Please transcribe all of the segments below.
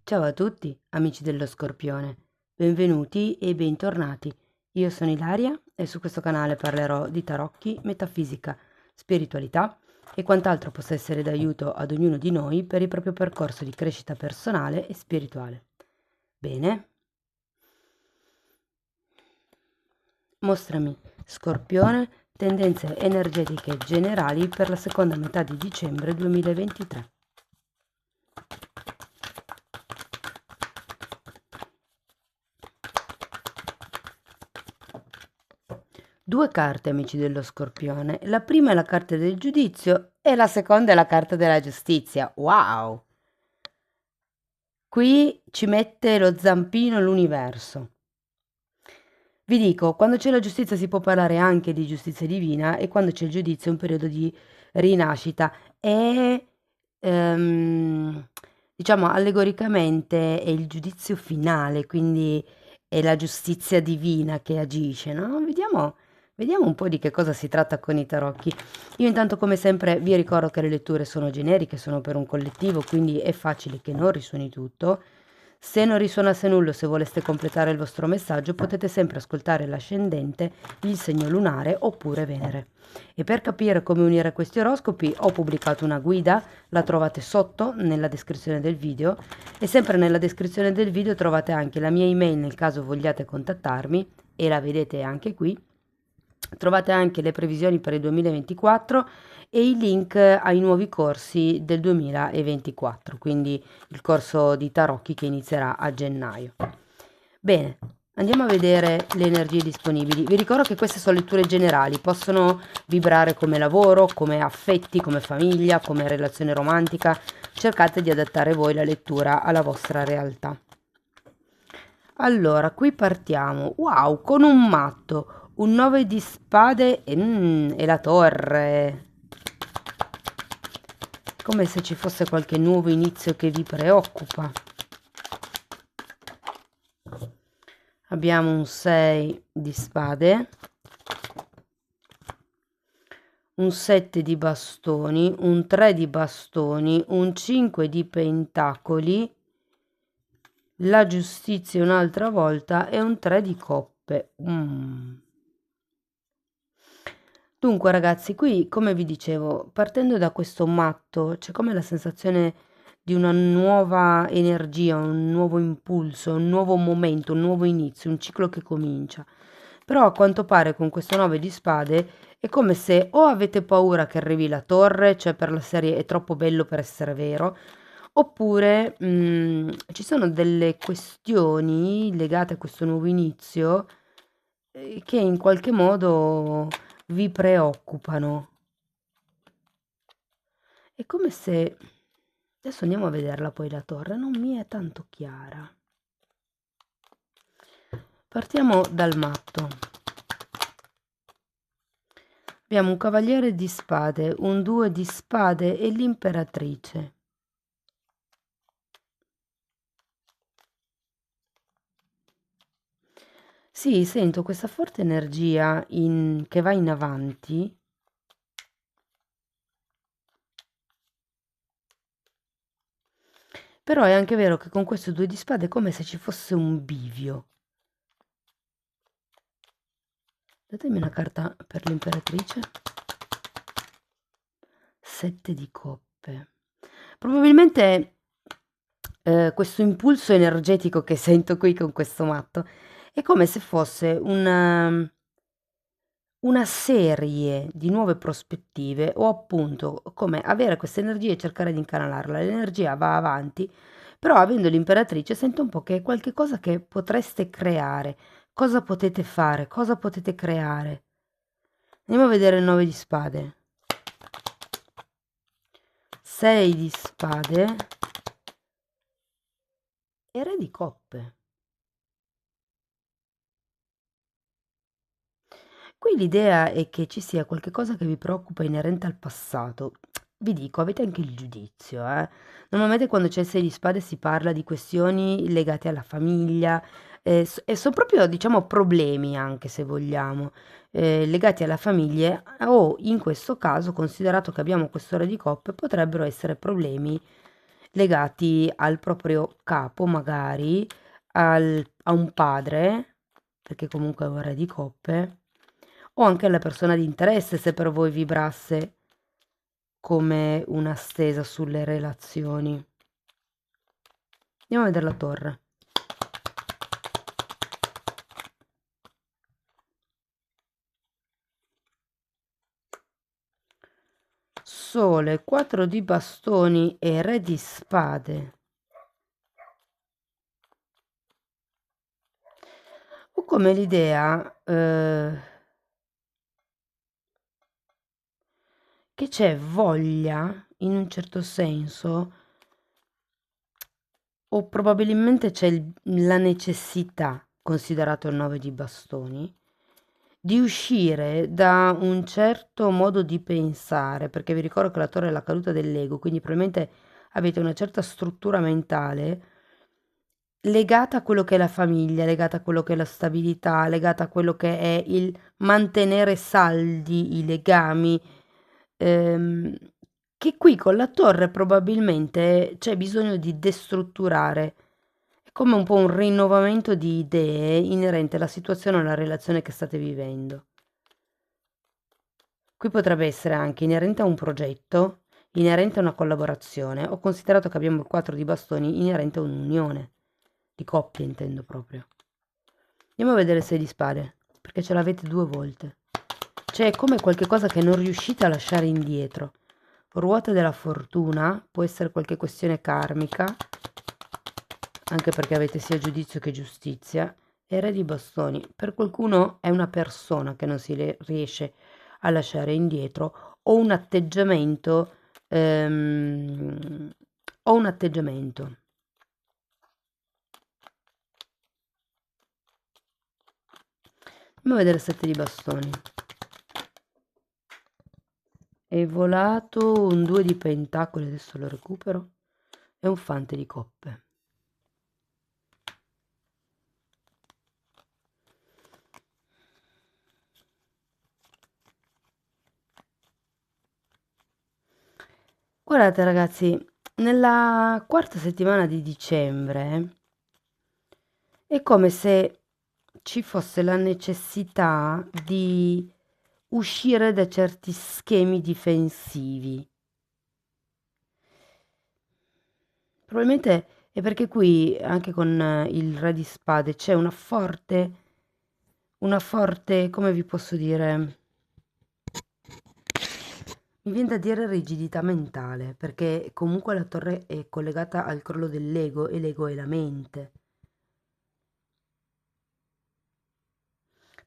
Ciao a tutti, amici dello Scorpione, benvenuti e bentornati. Io sono Ilaria e su questo canale parlerò di tarocchi, metafisica, spiritualità e quant'altro possa essere d'aiuto ad ognuno di noi per il proprio percorso di crescita personale e spirituale. Bene? Mostrami, Scorpione, tendenze energetiche generali per la seconda metà di dicembre 2023. Due carte, amici dello Scorpione. La prima è la carta del giudizio e la seconda è la carta della giustizia. Wow! Qui ci mette lo zampino l'universo. Vi dico, quando c'è la giustizia si può parlare anche di giustizia divina e quando c'è il giudizio è un periodo di rinascita e diciamo allegoricamente è il giudizio finale, quindi è la giustizia divina che agisce, no? Vediamo un po' di che cosa si tratta con i tarocchi. Io intanto come sempre vi ricordo che le letture sono generiche, sono per un collettivo, quindi è facile che non risuoni tutto. Se non risuonasse nulla, se voleste completare il vostro messaggio, potete sempre ascoltare l'ascendente, il segno lunare oppure Venere. E per capire come unire questi oroscopi ho pubblicato una guida, la trovate sotto nella descrizione del video e sempre nella descrizione del video trovate anche la mia email nel caso vogliate contattarmi e la vedete anche qui. Trovate anche le previsioni per il 2024 e i link ai nuovi corsi del 2024, quindi il corso di tarocchi che inizierà a gennaio. Bene, andiamo a vedere le energie disponibili. Vi ricordo che queste sono letture generali, possono vibrare come lavoro, come affetti, come famiglia, come relazione romantica. Cercate di adattare voi la lettura alla vostra realtà. Allora, qui partiamo. Wow, con un matto, un 9 di spade e la torre. Come se ci fosse qualche nuovo inizio che vi preoccupa. Abbiamo un 6 di spade, un 7 di bastoni, un 3 di bastoni, un 5 di pentacoli, la giustizia un'altra volta e un 3 di coppe. Dunque ragazzi, qui come vi dicevo, partendo da questo matto, c'è come la sensazione di una nuova energia, un nuovo impulso, un nuovo momento, un nuovo inizio, un ciclo che comincia. Però a quanto pare con questo 9 di spade è come se o avete paura che arrivi la torre, cioè per la serie è troppo bello per essere vero, oppure ci sono delle questioni legate a questo nuovo inizio che in qualche modo vi preoccupano. È come se... Adesso andiamo a vederla poi la torre, non mi è tanto chiara. Partiamo dal matto. Abbiamo un cavaliere di spade, un 2 di spade e l'imperatrice. Sì, sento questa forte energia che va in avanti. Però è anche vero che con questo 2 di spade è come se ci fosse un bivio. Datemi una carta per l'imperatrice. 7 di coppe. Probabilmente questo impulso energetico che sento qui con questo matto è come se fosse una serie di nuove prospettive o appunto come avere questa energia e cercare di incanalarla. L'energia va avanti, però avendo l'imperatrice sento un po' che è qualche cosa che potreste creare. Cosa potete fare? Cosa potete creare? Andiamo a vedere il 9 di spade. 6 di spade e re di coppe. Qui l'idea è che ci sia qualche cosa che vi preoccupa inerente al passato. Vi dico, avete anche il giudizio, eh. Normalmente quando c'è il 6 di spade si parla di questioni legate alla famiglia, e son proprio, diciamo, problemi anche se vogliamo, legati alla famiglia o in questo caso, considerato che abbiamo questo re di coppe, potrebbero essere problemi legati al proprio capo, magari a un padre, perché comunque è un re di coppe, o anche alla persona di interesse, se per voi vibrasse come una stesa sulle relazioni. Andiamo a vedere la torre. Sole, 4 di bastoni e re di spade. Ho come l'idea che c'è voglia, in un certo senso, o probabilmente c'è la necessità, considerato il 9 di bastoni, di uscire da un certo modo di pensare, perché vi ricordo che la torre è la caduta dell'ego, quindi probabilmente avete una certa struttura mentale legata a quello che è la famiglia, legata a quello che è la stabilità, legata a quello che è il mantenere saldi i legami, ehm, che qui con la torre probabilmente c'è bisogno di destrutturare. È come un po' un rinnovamento di idee inerente alla situazione o alla relazione che state vivendo. Qui potrebbe essere anche inerente a un progetto, inerente a una collaborazione. Ho considerato che abbiamo il 4 di bastoni inerente a un'unione. Di coppia intendo proprio. Andiamo a vedere il 6 di spade, perché ce l'avete 2 volte. C'è come qualche cosa che non riuscite a lasciare indietro. Ruota della fortuna, può essere qualche questione karmica, anche perché avete sia giudizio che giustizia. E re di bastoni, per qualcuno è una persona che non si riesce a lasciare indietro o un atteggiamento, ehm, o un atteggiamento. Andiamo a vedere il 7 di bastoni. È volato un 2 di pentacoli, adesso lo recupero, e un fante di coppe. Guardate ragazzi, nella quarta settimana di dicembre è come se ci fosse la necessità di uscire da certi schemi difensivi. Probabilmente è perché qui, anche con il re di spade, c'è una forte, come vi posso dire, mi viene da dire rigidità mentale, perché comunque la torre è collegata al crollo dell'ego e l'ego è la mente.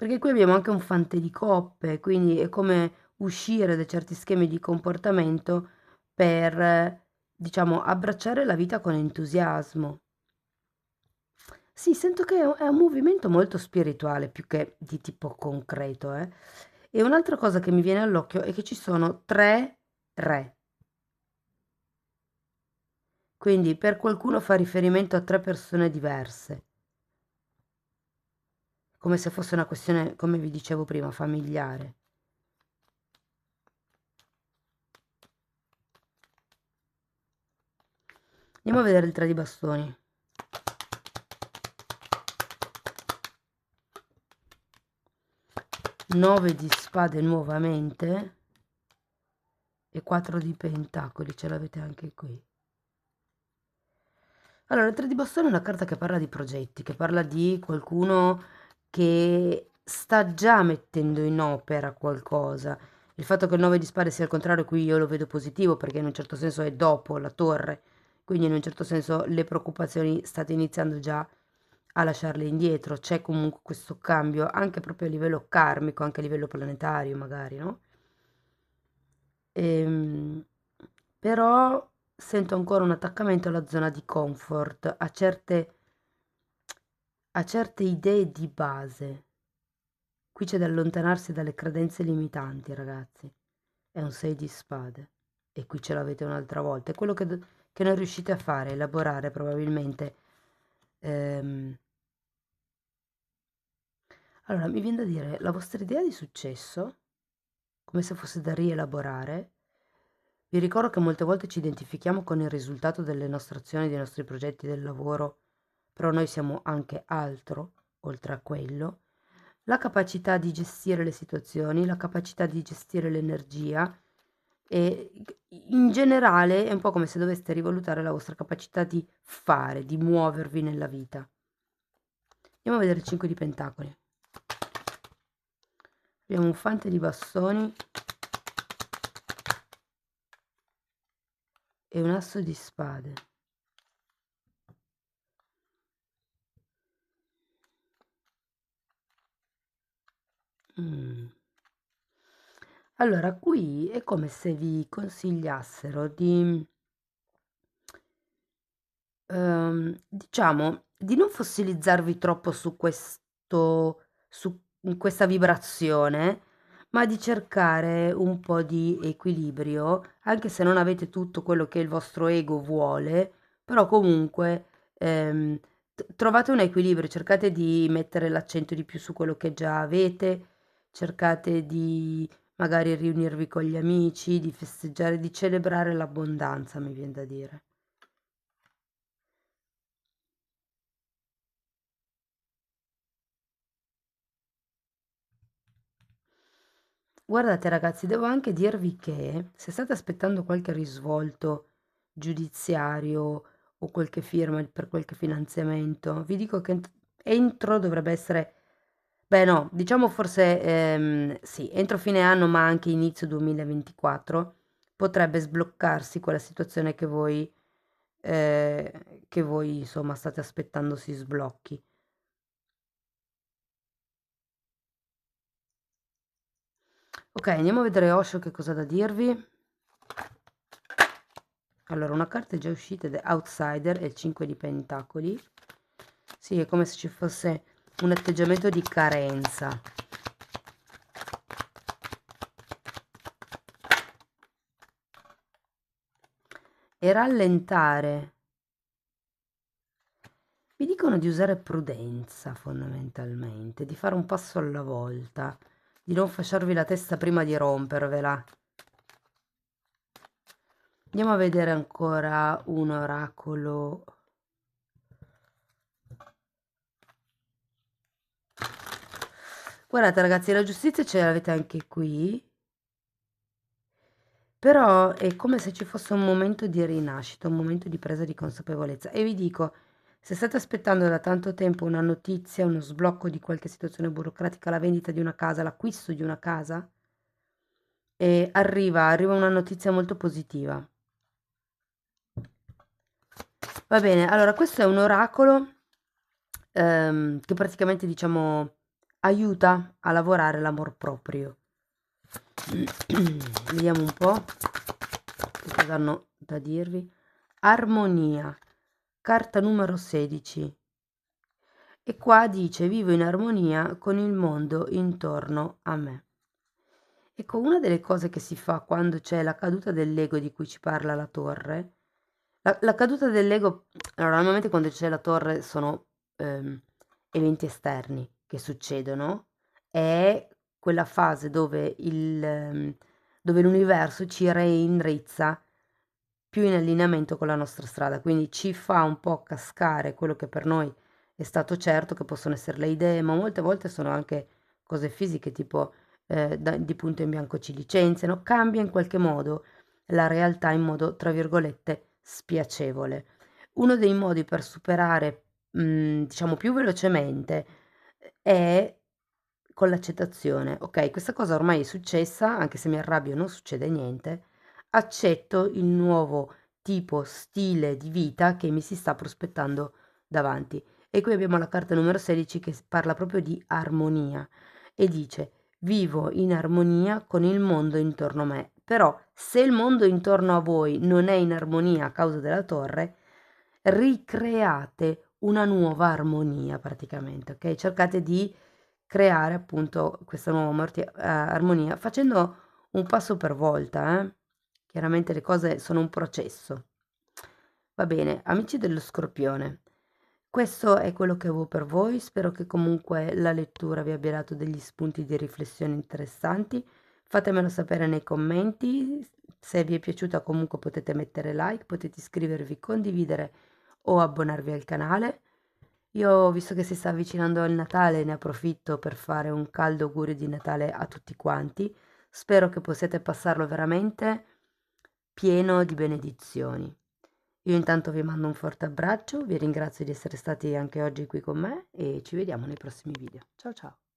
Perché qui abbiamo anche un fante di coppe, quindi è come uscire da certi schemi di comportamento per, diciamo, abbracciare la vita con entusiasmo. Sì, sento che è un movimento molto spirituale più che di tipo concreto, eh. E un'altra cosa che mi viene all'occhio è che ci sono 3 re. Quindi per qualcuno fa riferimento a 3 persone diverse, come se fosse una questione, come vi dicevo prima, familiare. Andiamo a vedere il 3 di bastoni. 9 di spade nuovamente e 4 di pentacoli, ce l'avete anche qui. Allora, il 3 di bastone è una carta che parla di progetti, che parla di qualcuno che sta già mettendo in opera qualcosa. Il fatto che il 9 di spade sia al contrario qui io lo vedo positivo perché in un certo senso è dopo la torre, quindi in un certo senso le preoccupazioni state iniziando già a lasciarle indietro, c'è comunque questo cambio anche proprio a livello karmico, anche a livello planetario magari, no? Ehm, però sento ancora un attaccamento alla zona di comfort, a certe idee di base. Qui c'è da allontanarsi dalle credenze limitanti, ragazzi. È un 6 di spade. E qui ce l'avete un'altra volta. È quello che non riuscite a fare, elaborare probabilmente. Ehm, Allora, mi viene da dire, la vostra idea di successo, come se fosse da rielaborare, Vi ricordo che molte volte ci identifichiamo con il risultato delle nostre azioni, dei nostri progetti, del lavoro, però noi siamo anche altro, oltre a quello. La capacità di gestire le situazioni, la capacità di gestire l'energia e in generale è un po' come se doveste rivalutare la vostra capacità di fare, di muovervi nella vita. Andiamo a vedere il 5 di pentacoli. Abbiamo un fante di bastoni e un asso di spade. Allora, qui è come se vi consigliassero di, diciamo, di non fossilizzarvi troppo su questo, in questa vibrazione, ma di cercare un po' di equilibrio, anche se non avete tutto quello che il vostro ego vuole, però comunque trovate un equilibrio, cercate di mettere l'accento di più su quello che già avete, cercate di magari riunirvi con gli amici, di festeggiare, di celebrare l'abbondanza, mi viene da dire. Guardate ragazzi, devo anche dirvi che se state aspettando qualche risvolto giudiziario o qualche firma per qualche finanziamento, vi dico che entro dovrebbe essere, beh no, diciamo forse sì, entro fine anno ma anche inizio 2024 potrebbe sbloccarsi quella situazione che voi insomma state aspettando si sblocchi. Ok, andiamo a vedere Osho che cosa ha da dirvi. Allora, una carta è già uscita ed è Outsider e il 5 di Pentacoli. Sì, è come se ci fosse un atteggiamento di carenza. E rallentare. Vi dicono di usare prudenza fondamentalmente, di fare un passo alla volta, di non fasciarvi la testa prima di rompervela. Andiamo a vedere ancora un oracolo. Guardate ragazzi, la giustizia ce l'avete anche qui, però è come se ci fosse un momento di rinascita, un momento di presa di consapevolezza. E vi dico, se state aspettando da tanto tempo una notizia, uno sblocco di qualche situazione burocratica, la vendita di una casa, l'acquisto di una casa, e arriva una notizia molto positiva. Va bene, allora questo è un oracolo che praticamente diciamo aiuta a lavorare l'amor proprio. Vediamo un po' che cosa hanno da dirvi. Armonia, carta numero 16. E qua dice vivo in armonia con il mondo intorno a me. Ecco, una delle cose che si fa quando c'è la caduta dell'ego di cui ci parla la torre, la caduta dell'ego, allora normalmente quando c'è la torre sono eventi esterni che succedono, è quella fase dove dove l'universo ci reindrizza più in allineamento con la nostra strada, quindi ci fa un po' cascare quello che per noi è stato certo, che possono essere le idee, ma molte volte sono anche cose fisiche, tipo di punto in bianco ci licenziano, cambia in qualche modo la realtà in modo, tra virgolette, spiacevole. Uno dei modi per superare, diciamo, più velocemente è con l'accettazione. Ok, questa cosa ormai è successa, anche se mi arrabbio non succede niente, accetto il nuovo tipo, stile di vita che mi si sta prospettando davanti. E qui abbiamo la carta numero 16 che parla proprio di armonia e dice vivo in armonia con il mondo intorno a me. Però se il mondo intorno a voi non è in armonia a causa della torre, ricreate una nuova armonia praticamente, ok? Cercate di creare appunto questa nuova armonia facendo un passo per volta, eh? Chiaramente le cose sono un processo. Va bene, amici dello Scorpione, questo è quello che avevo per voi. Spero che comunque la lettura vi abbia dato degli spunti di riflessione interessanti. Fatemelo sapere nei commenti, se vi è piaciuta comunque potete mettere like, potete iscrivervi, condividere o abbonarvi al canale. Io, visto che si sta avvicinando il Natale, ne approfitto per fare un caldo augurio di Natale a tutti quanti. Spero che possiate passarlo veramente pieno di benedizioni. Io intanto vi mando un forte abbraccio, vi ringrazio di essere stati anche oggi qui con me e ci vediamo nei prossimi video. Ciao ciao!